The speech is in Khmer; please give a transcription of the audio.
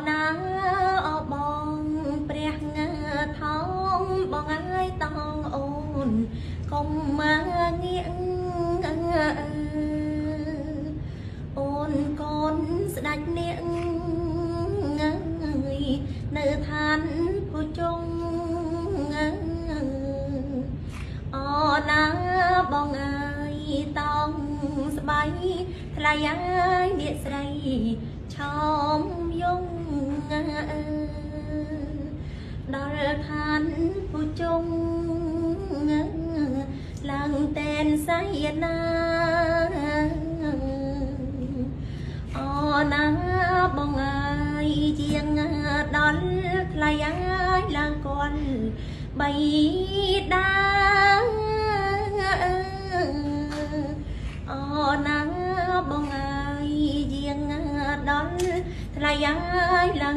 ណាបងព្រះថោងបងអើយតងអូនកុំមកងាកអូនកូនស្ដាច់នាងនៅឋានភុជងអូណាបងអើយតងស្បៃថ្លៃអើយនាកស្រីឆោមយងដល់ឋានភុជងឡើងតែនសយណាអូណាបងអើយជាងដល់ថ្លៃអើយឡើងគាត់បីដាអូណាបងអើយជាងដល់ថ្លៃអើយឡើង